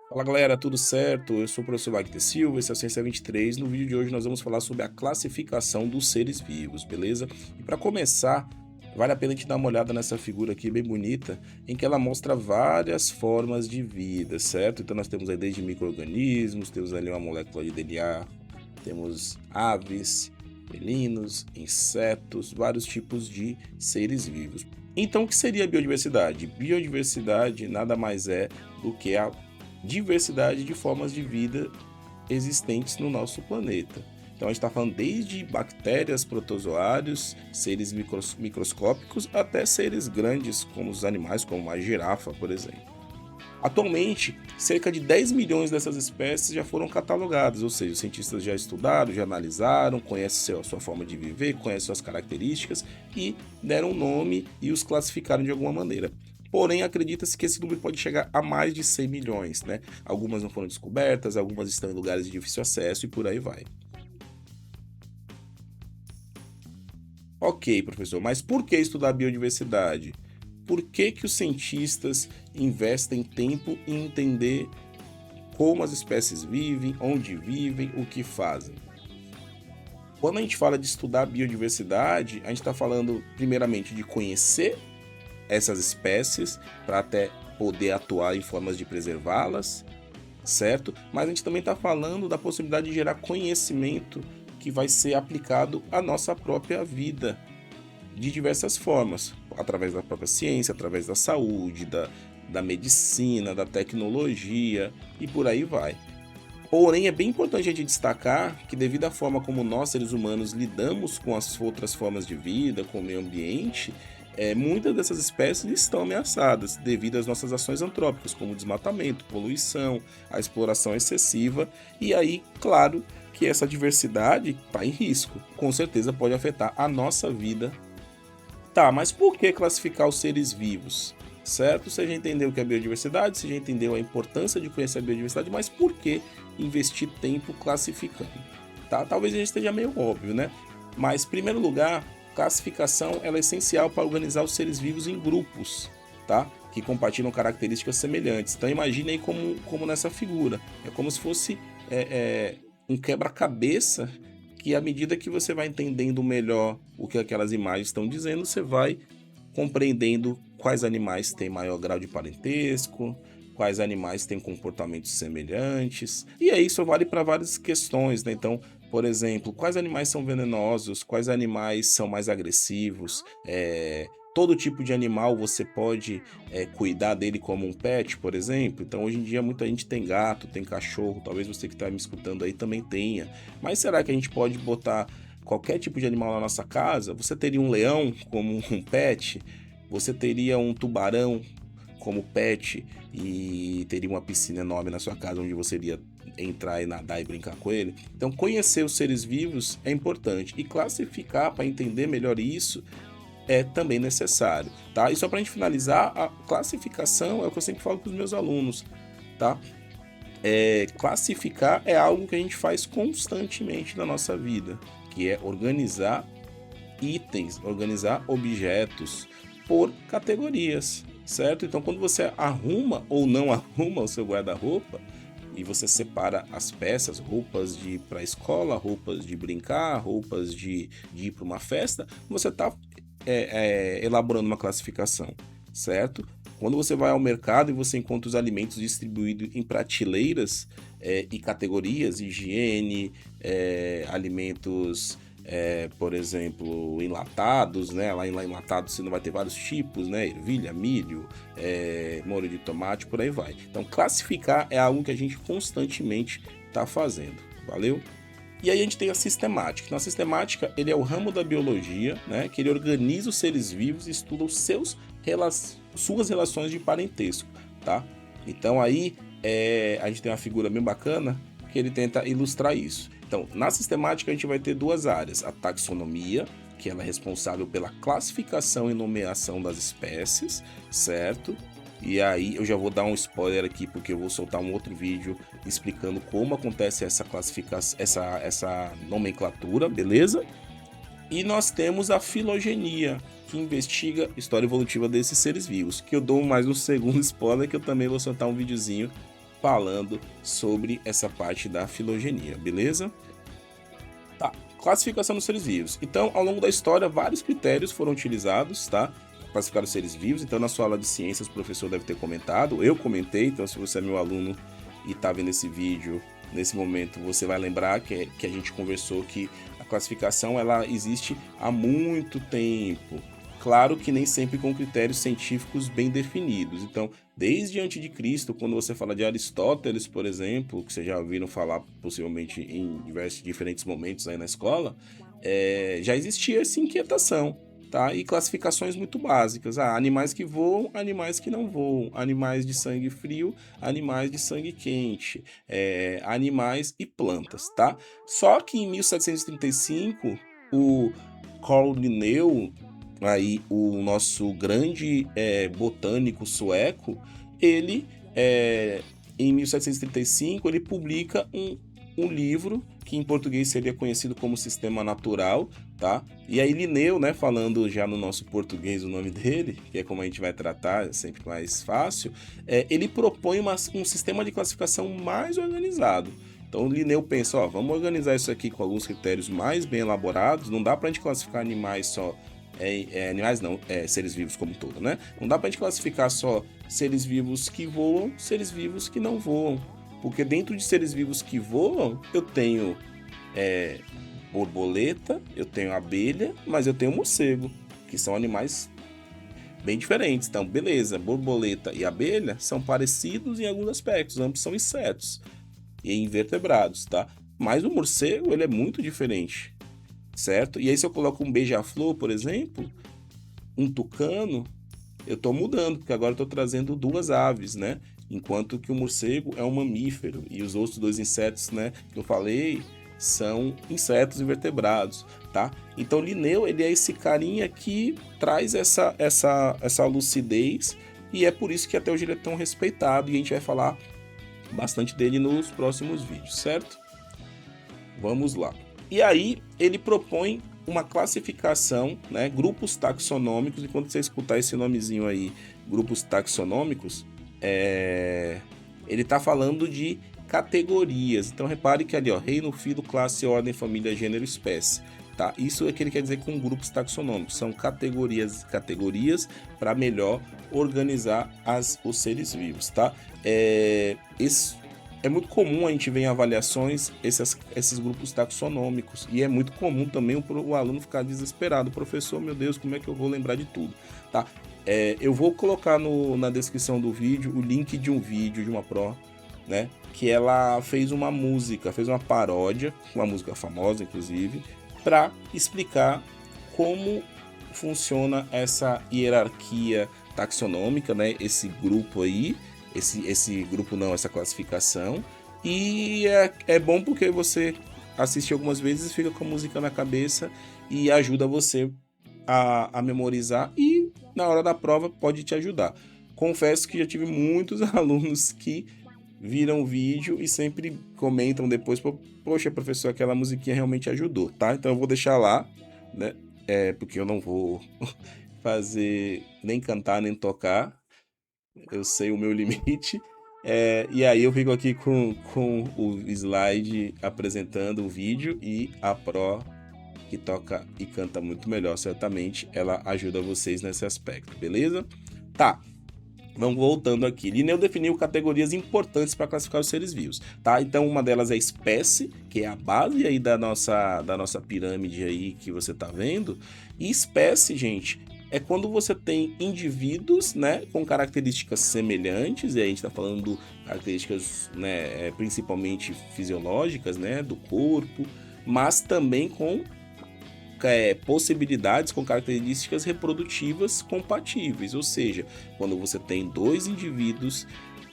Fala galera, tudo certo? Eu sou o professor Wagner Silva, esse é o Ciência 23. No vídeo de hoje nós vamos falar sobre a classificação dos seres vivos, beleza? E para começar, vale a pena a gente dar uma olhada nessa figura aqui bem bonita, em que ela mostra várias formas de vida, certo? Então nós temos aí desde micro-organismos, temos ali uma molécula de DNA, temos aves, felinos, insetos, vários tipos de seres vivos. Então o que seria a biodiversidade? Biodiversidade nada mais é do que a diversidade de formas de vida existentes no nosso planeta. Então a gente está falando desde bactérias, protozoários, seres microscópicos, até seres grandes, como os animais, como a girafa, por exemplo. Atualmente, cerca de 10 milhões dessas espécies já foram catalogadas, ou seja, os cientistas já estudaram, já analisaram, conhecem a sua forma de viver, conhecem suas características e deram um nome e os classificaram de alguma maneira. Porém, acredita-se que esse número pode chegar a mais de 100 milhões, né? Algumas não foram descobertas, algumas estão em lugares de difícil acesso e por aí vai. Ok, professor, mas por que estudar biodiversidade? Por que que os cientistas investem tempo em entender como as espécies vivem, onde vivem, o que fazem? Quando a gente fala de estudar biodiversidade, a gente está falando primeiramente de conhecer essas espécies para até poder atuar em formas de preservá-las, certo? Mas a gente também está falando da possibilidade de gerar conhecimento que vai ser aplicado à nossa própria vida de diversas formas, através da própria ciência, através da saúde, da medicina, da tecnologia e por aí vai. Porém, é bem importante a gente destacar que, devido à forma como nós, seres humanos, lidamos com as outras formas de vida, com o meio ambiente, muitas dessas espécies estão ameaçadas devido às nossas ações antrópicas, como o desmatamento, poluição, a exploração excessiva, e aí, claro, que essa diversidade está em risco. Com certeza pode afetar a nossa vida. Tá, mas por que classificar os seres vivos? Certo? Você já entendeu o que é biodiversidade, você já entendeu a importância de conhecer a biodiversidade, mas por que investir tempo classificando? Tá? Talvez já esteja meio óbvio, né? Mas, em primeiro lugar, classificação ela é essencial para organizar os seres vivos em grupos, tá? Que compartilham características semelhantes. Então imagine aí como nessa figura. É como se fosse um quebra-cabeça que, à medida que você vai entendendo melhor o que aquelas imagens estão dizendo, você vai compreendendo quais animais têm maior grau de parentesco, quais animais têm comportamentos semelhantes. E aí isso vale para várias questões, né? Então, por exemplo, quais animais são venenosos, quais animais são mais agressivos, todo tipo de animal você pode cuidar dele como um pet, por exemplo. Então, hoje em dia, muita gente tem gato, tem cachorro, talvez você que está me escutando aí também tenha. Mas será que a gente pode botar qualquer tipo de animal na nossa casa? Você teria um leão como um pet? Você teria um tubarão como pet e teria uma piscina enorme na sua casa onde você iria entrar e nadar e brincar com ele? Então, conhecer os seres vivos é importante e classificar para entender melhor isso é também necessário, tá? E só para a gente finalizar, a classificação é o que eu sempre falo para os meus alunos, tá? Classificar é algo que a gente faz constantemente na nossa vida, que é organizar itens, organizar objetos por categorias, certo? Então, quando você arruma ou não arruma o seu guarda-roupa e você separa as peças, roupas de ir para a escola, roupas de brincar, roupas de ir para uma festa, você está elaborando uma classificação, certo? Quando você vai ao mercado e você encontra os alimentos distribuídos em prateleiras e categorias, higiene, alimentos, por exemplo, enlatados, né? Lá em enlatado você não vai ter vários tipos, né? Ervilha, milho, molho de tomate, por aí vai. Então, classificar é algo que a gente constantemente está fazendo. Valeu? E aí a gente tem a sistemática. Então, a sistemática ele é o ramo da biologia, né, que ele organiza os seres vivos e estuda suas relações de parentesco, tá? Então aí a gente tem uma figura bem bacana que ele tenta ilustrar isso. Então, na sistemática a gente vai ter duas áreas: a taxonomia, que ela é responsável pela classificação e nomeação das espécies, certo? E aí eu já vou dar um spoiler aqui, porque eu vou soltar um outro vídeo explicando como acontece essa classificação, essa nomenclatura, beleza? E nós temos a filogenia, que investiga a história evolutiva desses seres vivos, que eu dou mais um segundo spoiler, que eu também vou soltar um videozinho falando sobre essa parte da filogenia, beleza? Tá, classificação dos seres vivos. Então, ao longo da história, vários critérios foram utilizados, tá? Classificar os seres vivos. Então, na sua aula de ciências, o professor deve ter comentado, eu comentei, então se você é meu aluno e tá vendo esse vídeo nesse momento, você vai lembrar que a gente conversou que a classificação ela existe há muito tempo. Claro que nem sempre com critérios científicos bem definidos. Então, desde antes de Cristo, quando você fala de Aristóteles, por exemplo, que vocês já ouviram falar possivelmente em diversos diferentes momentos aí na escola, já existia essa inquietação, tá? E classificações muito básicas. Animais que voam, animais que não voam, animais de sangue frio, animais de sangue quente, animais e plantas, tá? Só que em 1735, o Carl Linneu, aí o nosso grande botânico sueco, ele em 1735 ele publica um livro que em português seria conhecido como Sistema Natural, tá? E aí Linneu, né, falando já no nosso português o nome dele, que é como a gente vai tratar, é sempre mais fácil, ele propõe um sistema de classificação mais organizado. Então Linneu pensa, vamos organizar isso aqui com alguns critérios mais bem elaborados, não dá pra gente classificar animais só animais não, seres vivos como um todo, né? Não dá pra gente classificar só seres vivos que voam, seres vivos que não voam. Porque dentro de seres vivos que voam, eu tenho borboleta, eu tenho abelha, mas eu tenho morcego, que são animais bem diferentes. Então, beleza, borboleta e abelha são parecidos em alguns aspectos, ambos são insetos e invertebrados, tá? Mas o morcego, ele é muito diferente. Certo? E aí se eu coloco um beija-flor, por exemplo, um tucano, eu estou mudando, porque agora eu estou trazendo duas aves, né? Enquanto que o morcego é um mamífero e os outros dois insetos, né, que eu falei, são insetos invertebrados, tá? Então Linneu, ele é esse carinha que traz essa lucidez e é por isso que até hoje ele é tão respeitado e a gente vai falar bastante dele nos próximos vídeos, certo? Vamos lá. E aí ele propõe uma classificação, né, grupos taxonômicos, e quando você escutar esse nomezinho aí, grupos taxonômicos, ele está falando de categorias. Então repare que ali, reino, filo, classe, ordem, família, gênero, espécie. Tá? Isso é o que ele quer dizer com grupos taxonômicos, são categorias para melhor organizar os seres vivos. Tá? É muito comum a gente ver em avaliações esses grupos taxonômicos. E é muito comum também o aluno ficar desesperado. Professor, meu Deus, como é que eu vou lembrar de tudo? Tá? Eu vou colocar na descrição do vídeo o link de um vídeo de uma pró, né? Que ela fez uma música, fez uma paródia, uma música famosa, inclusive, para explicar como funciona essa hierarquia taxonômica, né? Esse grupo aí. Esse grupo não, essa classificação. E é bom porque você assiste algumas vezes, fica com a música na cabeça e ajuda você a memorizar e na hora da prova pode te ajudar. Confesso que já tive muitos alunos que viram o vídeo e sempre comentam depois, poxa, professor, aquela musiquinha realmente ajudou, tá? Então eu vou deixar lá, né? Porque eu não vou fazer nem cantar nem tocar. Eu sei o meu limite. E aí eu fico aqui com o slide apresentando o vídeo e a pró que toca e canta muito melhor, certamente ela ajuda vocês nesse aspecto, beleza? Tá, vamos voltando aqui. Linneu definiu categorias importantes para classificar os seres vivos, tá? Então uma delas é a espécie, que é a base aí da nossa pirâmide aí que você tá vendo. E espécie, gente, é quando você tem indivíduos, né, com características semelhantes, e aí a gente está falando características, né, principalmente fisiológicas, né, do corpo, mas também com possibilidades, com características reprodutivas compatíveis, ou seja, quando você tem dois indivíduos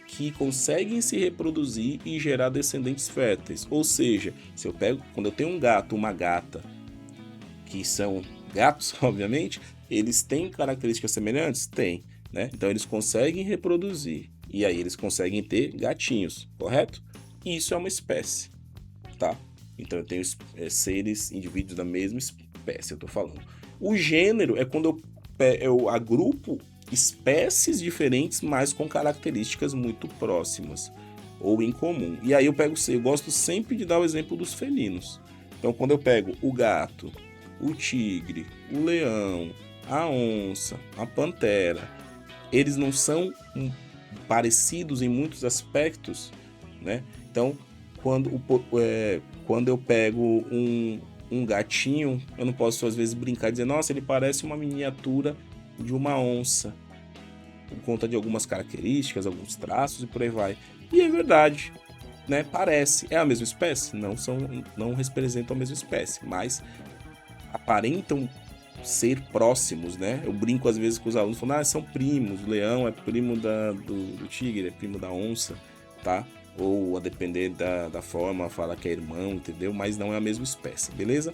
que conseguem se reproduzir e gerar descendentes férteis, ou seja, quando eu tenho um gato, uma gata, que são gatos, obviamente, eles têm características semelhantes? Tem, né? Então eles conseguem reproduzir e aí eles conseguem ter gatinhos, correto? Isso é uma espécie, tá? Então eu tenho indivíduos da mesma espécie, eu tô falando. O gênero é quando eu agrupo espécies diferentes, mas com características muito próximas. ou em comum. E aí eu gosto sempre de dar o exemplo dos felinos. Então quando eu pego o gato, o tigre, o leão, a onça, a pantera, eles não são parecidos em muitos aspectos, né? Então quando eu pego um gatinho, eu não posso às vezes brincar e dizer, nossa, ele parece uma miniatura de uma onça, por conta de algumas características, alguns traços e por aí vai. E é verdade, né? Parece. É a mesma espécie? Não representam a mesma espécie, mas aparentam ser próximos, né? Eu brinco às vezes com os alunos, falando, são primos, o leão é primo do tigre, é primo da onça, tá? Ou a depender da forma, fala que é irmão, entendeu? Mas não é a mesma espécie, beleza?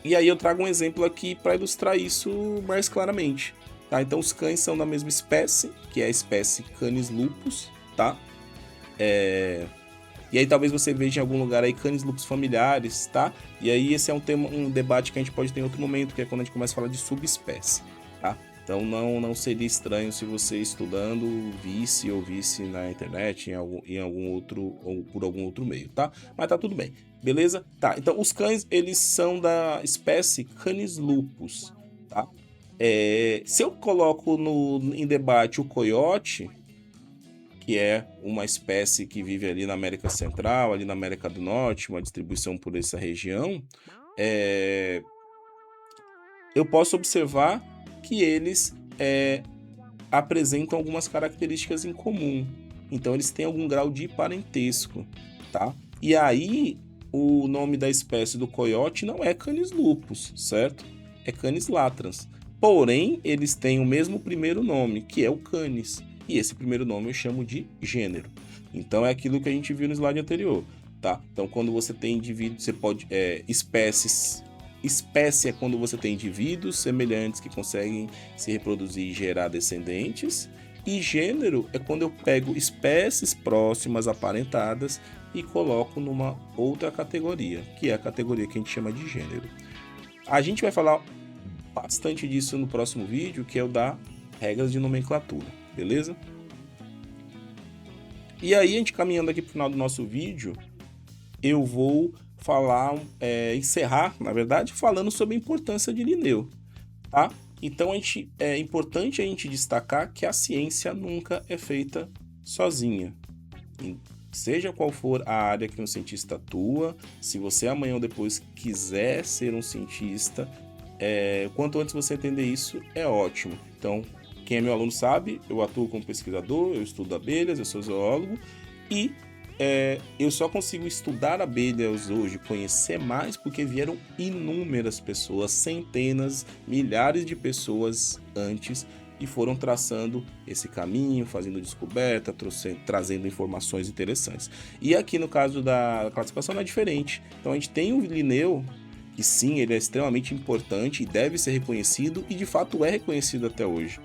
E aí eu trago um exemplo aqui para ilustrar isso mais claramente, tá? Então os cães são da mesma espécie, que é a espécie Canis lupus, tá? E aí talvez você veja em algum lugar aí Canis lupus familiares, tá? E aí esse é um debate que a gente pode ter em outro momento, que é quando a gente começa a falar de subespécie, tá? Então não seria estranho se você estudando visse na internet, em algum outro, ou por algum outro meio, tá? Mas tá tudo bem, beleza? Tá, então os cães, eles são da espécie Canis lupus, tá? Se eu coloco em debate o coiote, que é uma espécie que vive ali na América Central, ali na América do Norte, uma distribuição por essa região, eu posso observar que eles apresentam algumas características em comum. Então, eles têm algum grau de parentesco, tá? E aí, o nome da espécie do coiote não é Canis lupus, certo? É Canis latrans. Porém, eles têm o mesmo primeiro nome, que é o canis. E esse primeiro nome eu chamo de gênero. Então, é aquilo que a gente viu no slide anterior, tá? Então, quando você tem indivíduos, você pode... espécies... Espécie é quando você tem indivíduos semelhantes que conseguem se reproduzir e gerar descendentes. E gênero é quando eu pego espécies próximas, aparentadas, e coloco numa outra categoria, que é a categoria que a gente chama de gênero. A gente vai falar bastante disso no próximo vídeo, que é o da regras de nomenclatura, beleza? E aí, a gente caminhando aqui para o final do nosso vídeo, eu vou encerrar, na verdade, falando sobre a importância de Linneu, tá? Então é importante a gente destacar que a ciência nunca é feita sozinha. Seja qual for a área que um cientista atua, se você amanhã ou depois quiser ser um cientista, quanto antes você entender isso, é ótimo. Então, quem é meu aluno sabe, eu atuo como pesquisador, eu estudo abelhas, eu sou zoólogo e eu só consigo estudar abelhas hoje, conhecer mais, porque vieram inúmeras pessoas, centenas, milhares de pessoas antes e foram traçando esse caminho, fazendo descoberta, trazendo informações interessantes. E aqui no caso da classificação não é diferente. Então a gente tem o Linneu, que sim, ele é extremamente importante e deve ser reconhecido e de fato é reconhecido até hoje,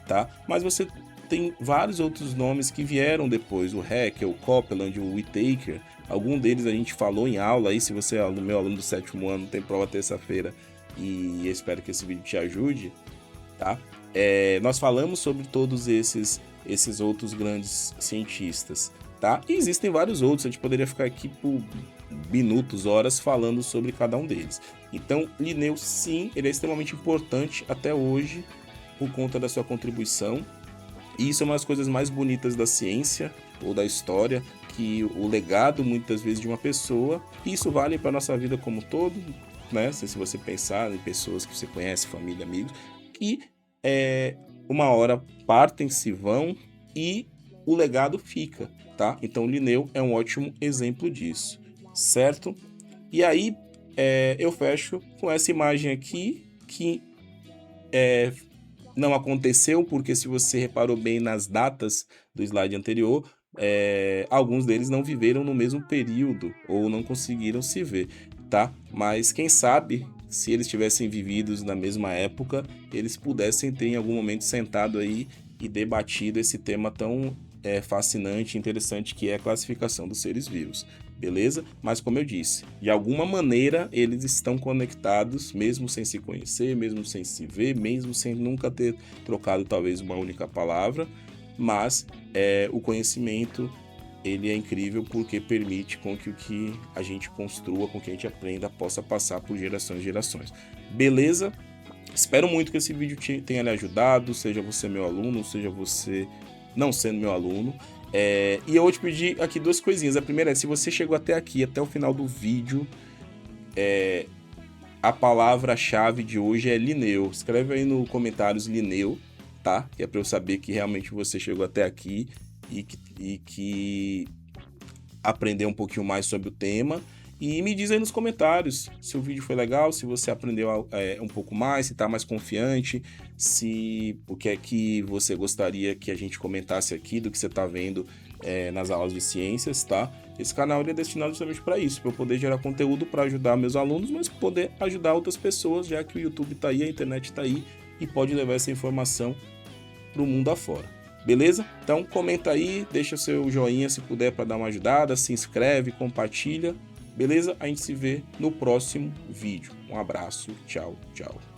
tá? Mas você tem vários outros nomes que vieram depois, o Haeckel, o Copeland, o Whittaker, algum deles a gente falou em aula aí, se você é meu aluno do 7º ano, tem prova terça-feira e eu espero que esse vídeo te ajude, tá? Nós falamos sobre todos esses outros grandes cientistas, tá? E existem vários outros, a gente poderia ficar aqui por minutos, horas falando sobre cada um deles. Então, Linneu, sim, ele é extremamente importante até hoje por conta da sua contribuição. E isso é uma das coisas mais bonitas da ciência ou da história, que o legado muitas vezes de uma pessoa, e isso vale para a nossa vida como um todo, né? Se você pensar em pessoas que você conhece, família, amigos, que uma hora partem, se vão e o legado fica, tá? Então Linneu é um ótimo exemplo disso, certo? E aí eu fecho com essa imagem aqui que não aconteceu, porque se você reparou bem nas datas do slide anterior, alguns deles não viveram no mesmo período ou não conseguiram se ver, tá? Mas quem sabe, se eles tivessem vivido na mesma época, eles pudessem ter em algum momento sentado aí e debatido esse tema tão fascinante e interessante que é a classificação dos seres vivos. Beleza? Mas como eu disse, de alguma maneira eles estão conectados, mesmo sem se conhecer, mesmo sem se ver, mesmo sem nunca ter trocado talvez uma única palavra, mas o conhecimento ele é incrível porque permite com que o que a gente construa, com que a gente aprenda, possa passar por gerações e gerações. Beleza? Espero muito que esse vídeo tenha lhe ajudado, seja você meu aluno, seja você não sendo meu aluno. E eu vou te pedir aqui duas coisinhas. A primeira é, se você chegou até aqui, até o final do vídeo, a palavra-chave de hoje é Linneu. Escreve aí no comentários Linneu, tá? Que é para eu saber que realmente você chegou até aqui e que aprendeu um pouquinho mais sobre o tema. E me diz aí nos comentários se o vídeo foi legal, se você aprendeu um pouco mais, se está mais confiante, se o que é que você gostaria que a gente comentasse aqui do que você está vendo nas aulas de ciências, tá? Esse canal ele é destinado justamente para isso, para eu poder gerar conteúdo para ajudar meus alunos, mas poder ajudar outras pessoas, já que o YouTube está aí, a internet está aí e pode levar essa informação para o mundo afora. Beleza? Então comenta aí, deixa seu joinha se puder para dar uma ajudada, se inscreve, compartilha. Beleza? A gente se vê no próximo vídeo. Um abraço, tchau, tchau.